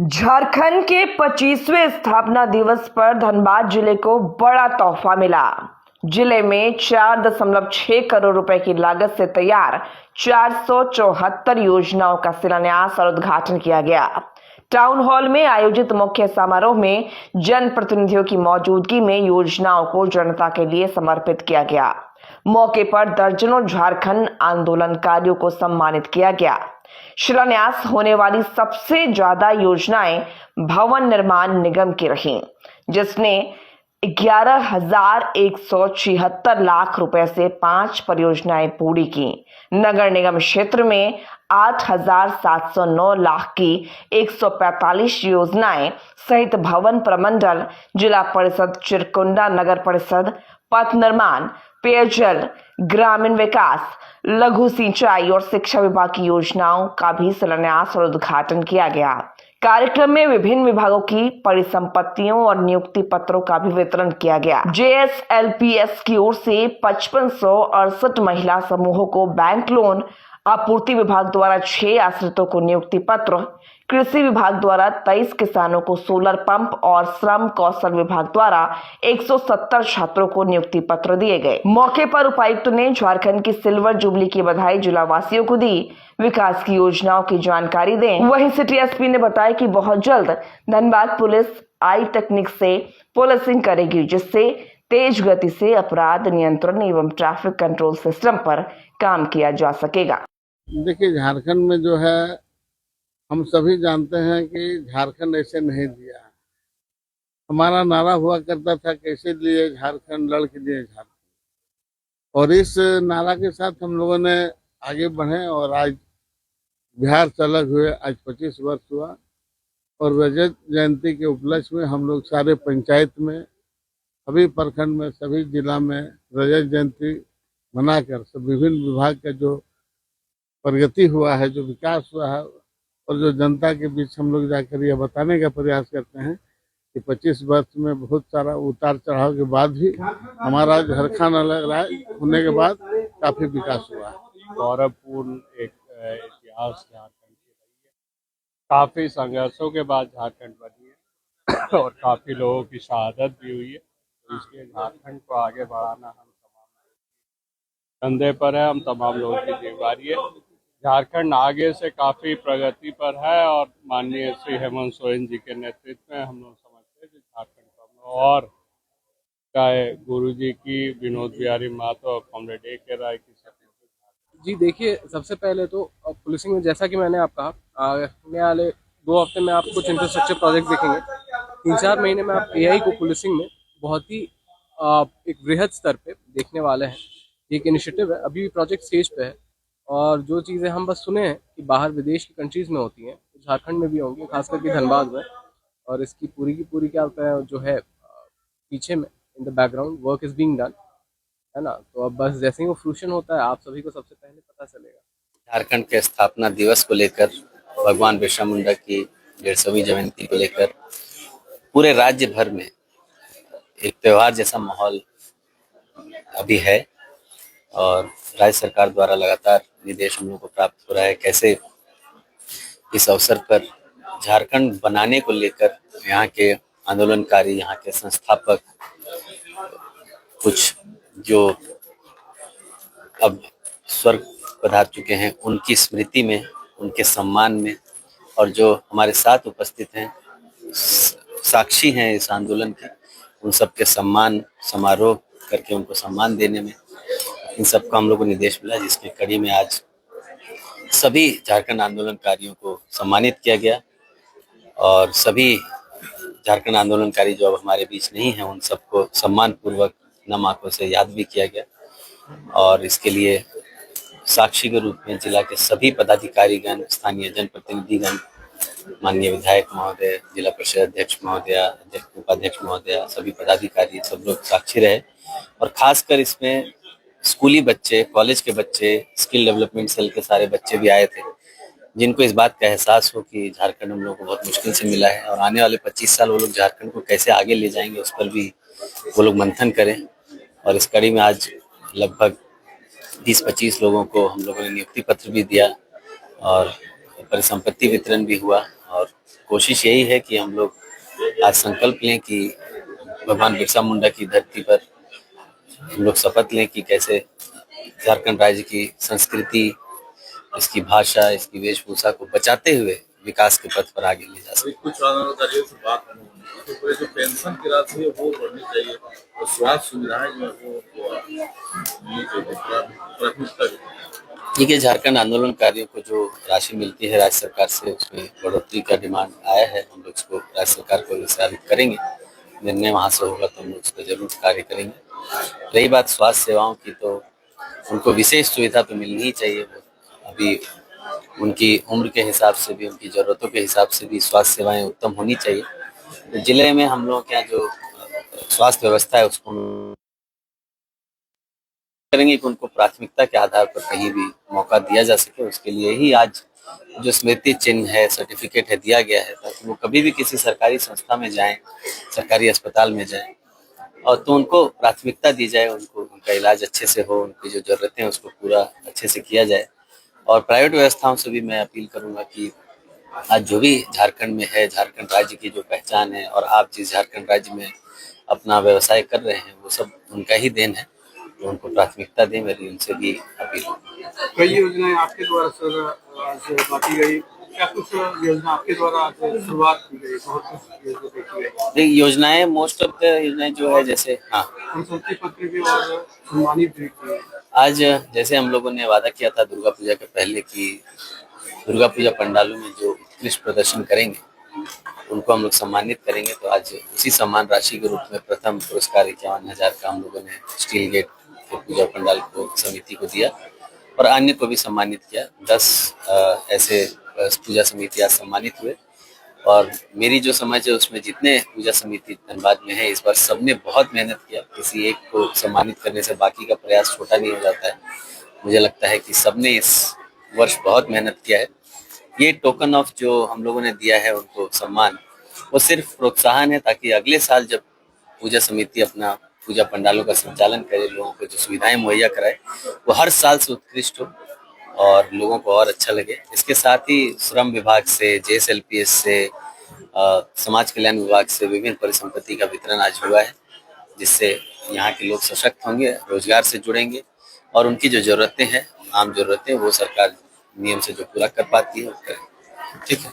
झारखंड के 25वें स्थापना दिवस पर धनबाद जिले को बड़ा तोहफा मिला। जिले में 4.6 करोड़ रुपए की लागत से तैयार 474 योजनाओं का शिलान्यास और उद्घाटन किया गया। टाउन हॉल में आयोजित मुख्य समारोह में जनप्रतिनिधियों की मौजूदगी में योजनाओं को जनता के लिए समर्पित किया गया। मौके पर दर्जनों झारखंड आंदोलनकारियों को सम्मानित किया गया। शिलान्यास होने वाली सबसे ज्यादा योजनाएं भवन निर्माण निगम की रहीं, जिसने 11,176 लाख रुपए से 5 परियोजनाएं पूरी की। नगर निगम क्षेत्र में 8,709 लाख की 145 योजनाएं सहित भवन प्रमंडल, जिला परिषद चिरकुंडा, नगर परिषद, पथ निर्माण, पेयजल, ग्रामीण विकास, लघु सिंचाई और शिक्षा विभाग की योजनाओं का भी शिलान्यास और उद्घाटन किया गया। कार्यक्रम में विभिन्न विभागों की परिसंपत्तियों और नियुक्ति पत्रों का भी वितरण किया गया। JSLPS की ओर से 5568 महिला समूहों को बैंक लोन, आपूर्ति विभाग द्वारा 6 आश्रितों को नियुक्ति पत्र, कृषि विभाग द्वारा 23 किसानों को सोलर पंप और श्रम कौशल विभाग द्वारा 170 छात्रों को नियुक्ति पत्र दिए गए। मौके पर उपायुक्त ने झारखंड की सिल्वर जुबली की बधाई जिला वासियों को दी। विकास की योजनाओं की जानकारी दें। वहीं सिटी एसपी ने बताया कि बहुत जल्द धनबाद पुलिस आई तकनीक से पुलिसिंग करेगी, जिससे तेज गति से अपराध नियंत्रण एवं ट्रैफिक कंट्रोल सिस्टम पर काम किया जा सकेगा। देखिए, झारखंड में जो है, हम सभी जानते हैं कि झारखंड ऐसे नहीं दिया। हमारा नारा हुआ करता था, कैसे लिए झारखंड, लड़ के लिए झारखंड। और इस नारा के साथ हम लोगों ने आगे बढ़े और आज बिहार से अलग हुए आज 25 वर्ष हुआ। और रजत जयंती के उपलक्ष्य में हम लोग सारे पंचायत में, सभी प्रखंड में, सभी जिला में रजत जयंती मनाकर सब विभिन्न विभाग का जो प्रगति हुआ है, जो विकास हुआ है, और जो जनता के बीच हम लोग जाकर यह बताने का प्रयास करते हैं कि 25 वर्ष में बहुत सारा उतार चढ़ाव के बाद भी हमारा झारखंड अलग होने के बाद काफी विकास हुआ है। गौरवपूर्ण एक इतिहास झारखंड की रही है। काफी संघर्षों के बाद झारखंड बनी है और काफी लोगों की शहादत भी हुई है। तो इसलिए झारखंड को आगे बढ़ाना हम तमाम कंधे पर है, हम तमाम लोगों की जिम्मेदारी है। झारखंड आगे से काफी प्रगति पर है और माननीय श्री हेमंत सोरेन जी के नेतृत्व में हम लोग समझते हैं कि झारखंड को और चाहे गुरु जी की, विनोद बिहारी महतो और कॉमरेड AK राय की सपोर्ट। जी देखिए, सबसे पहले तो पुलिसिंग में जैसा कि मैंने आपको कहा, आने वाले 2 हफ्ते में आप कुछ इंफ्रास्ट्रक्चर प्रोजेक्ट देखेंगे। 3-4 महीने में आप AI को पुलिसिंग में बहुत ही एक वृहद स्तर पे देखने वाले हैं। एक इनिशिएटिव है, अभी भी प्रोजेक्ट स्टेज पे है और जो चीज़ें हम बस सुने हैं कि बाहर विदेश की कंट्रीज़ में होती हैं, तो झारखंड में भी होंगी, खास करके धनबाद में। और इसकी पूरी की पूरी क्या होता है, जो है पीछे में in the background work is being done, है ना। तो अब बस जैसे ही वो फ्रूशन होता है, आप सभी को सबसे पहले पता चलेगा। झारखंड के स्थापना दिवस को लेकर, भगवान बिरसा मुंडा की 150वीं जयंती को लेकर पूरे राज्य भर में एक त्योहार जैसा माहौल अभी है और राज्य सरकार द्वारा लगातार निर्देश हम लोग को प्राप्त हो रहा है कैसे इस अवसर पर झारखंड बनाने को लेकर यहाँ के आंदोलनकारी, यहाँ के संस्थापक, कुछ जो अब स्वर्ग पधार चुके हैं, उनकी स्मृति में, उनके सम्मान में, और जो हमारे साथ उपस्थित हैं, साक्षी हैं इस आंदोलन के, उन सबके सम्मान समारोह करके उनको सम्मान देने में इन सबका हम लोग को निर्देश मिला, जिसकी कड़ी में आज सभी झारखंड आंदोलनकारियों को सम्मानित किया गया और सभी झारखंड आंदोलनकारी जो अब हमारे बीच नहीं हैं, उन सबको सम्मान पूर्वक नम आंखों से याद भी किया गया। और इसके लिए साक्षी के रूप में जिला के सभी पदाधिकारीगण, स्थानीय जनप्रतिनिधिगण, माननीय विधायक महोदय, जिला परिषद अध्यक्ष महोदया, उपाध्यक्ष महोदया, सभी पदाधिकारी, सब लोग साक्षी रहे। और खासकर इसमें स्कूली बच्चे, कॉलेज के बच्चे, स्किल डेवलपमेंट सेल के सारे बच्चे भी आए थे, जिनको इस बात का एहसास हो कि झारखंड हम लोगों को बहुत मुश्किल से मिला है और आने वाले 25 साल वो लोग झारखंड को कैसे आगे ले जाएंगे, उस पर भी वो लोग मंथन करें। और इस कड़ी में आज लगभग 20-25 लोगों को हम लोगों ने नियुक्ति पत्र भी दिया और परिसंपत्ति वितरण भी हुआ। और कोशिश यही है कि हम लोग आज संकल्प लें कि भगवान बिरसा मुंडा की धरती पर हम लोग शपथ लें कि कैसे झारखंड राज्य की संस्कृति, इसकी भाषा, इसकी वेशभूषा को बचाते हुए विकास के पथ पर आगे ले जा सके। कुछ आंदोलनकारियों से बात तो पूरे जो पेंशन की राशि है वो बढ़नी चाहिए और स्वास्थ्य सुविधाएं जो है वो मिलनी चाहिए प्राथमिकता के। देखिए, झारखंड आंदोलनकारियों को जो राशि मिलती है राज्य सरकार से, उसमें बढ़ोतरी का डिमांड आया है। हम लोग इसको राज्य सरकार को विस्तारित करेंगे, निर्णय वहाँ से होगा तो हम लोग उस पर जरूर कार्य करेंगे। रही बात स्वास्थ्य सेवाओं की, तो उनको विशेष सुविधा तो मिलनी ही चाहिए। अभी उनकी उम्र के हिसाब से भी, उनकी ज़रूरतों के हिसाब से भी स्वास्थ्य सेवाएं उत्तम होनी चाहिए। तो जिले में हम लोग क्या जो स्वास्थ्य व्यवस्था है उसको करेंगे कि उनको प्राथमिकता के आधार पर कहीं भी मौका दिया जा सके। उसके लिए ही आज जो स्मृति चिन्ह है, सर्टिफिकेट है, दिया गया है, ताकि वो कभी भी किसी सरकारी संस्था में जाएं, सरकारी अस्पताल में जाएं और तो उनको प्राथमिकता दी जाए, उनको उनका इलाज अच्छे से हो, उनकी जो ज़रूरतें हैं उसको पूरा अच्छे से किया जाए। और प्राइवेट व्यवस्थाओं से भी मैं अपील करूंगा कि आज जो भी झारखंड में है, झारखंड राज्य की जो पहचान है, और आप जिस झारखंड राज्य में अपना व्यवसाय कर रहे हैं वो सब उनका ही देन है, तो उनको प्राथमिकता दें, मेरी उनसे भी अपील है। कई योजनाएं आपके द्वारा सर आज बांटी गई, क्या कुछ योजना आपके द्वारा आज शुरुआत की गई? बहुत कुछ योजना देखी गई। योजनाएं, मोस्ट ऑफ द योजनाएं जो है, जैसे संस्तुति पत्र भी और सम्मानित भी किए। आज जैसे हम लोगों ने वादा किया था दुर्गा पूजा के पहले कि दुर्गा पूजा पंडालों में जो उत्कृष्ट प्रदर्शन करेंगे उनको हम लोग सम्मानित करेंगे, तो आज उसी सम्मान राशि के रूप में प्रथम पुरस्कार 51,000 का हम लोगों ने स्टील गेट के पूजा पंडाल को समिति को दिया और अन्य को भी सम्मानित किया। 10 ऐसे पूजा समिति आज सम्मानित हुए और मेरी जो समझ है उसमें जितने पूजा समिति धनबाद में है, इस बार सबने बहुत मेहनत किया। किसी एक को सम्मानित करने से बाकी का प्रयास छोटा नहीं हो जाता है। मुझे लगता है कि सबने इस वर्ष बहुत मेहनत किया है। ये टोकन ऑफ जो हम लोगों ने दिया है उनको सम्मान, वो सिर्फ प्रोत्साहन है ताकि अगले साल जब पूजा समिति अपना पूजा पंडालों का संचालन करे, लोगों को जो सुविधाएं मुहैया कराए, वो हर साल से उत्कृष्ट हो और लोगों को और अच्छा लगे। इसके साथ ही श्रम विभाग से, JSLPS से, समाज कल्याण विभाग से विभिन्न परिसंपत्ति का वितरण आज हुआ है, जिससे यहाँ के लोग सशक्त होंगे, रोजगार से जुड़ेंगे और उनकी जो जरूरतें हैं, आम जरूरतें, वो सरकार नियम से जो पूरा कर पाती है वो करें। ठीक है।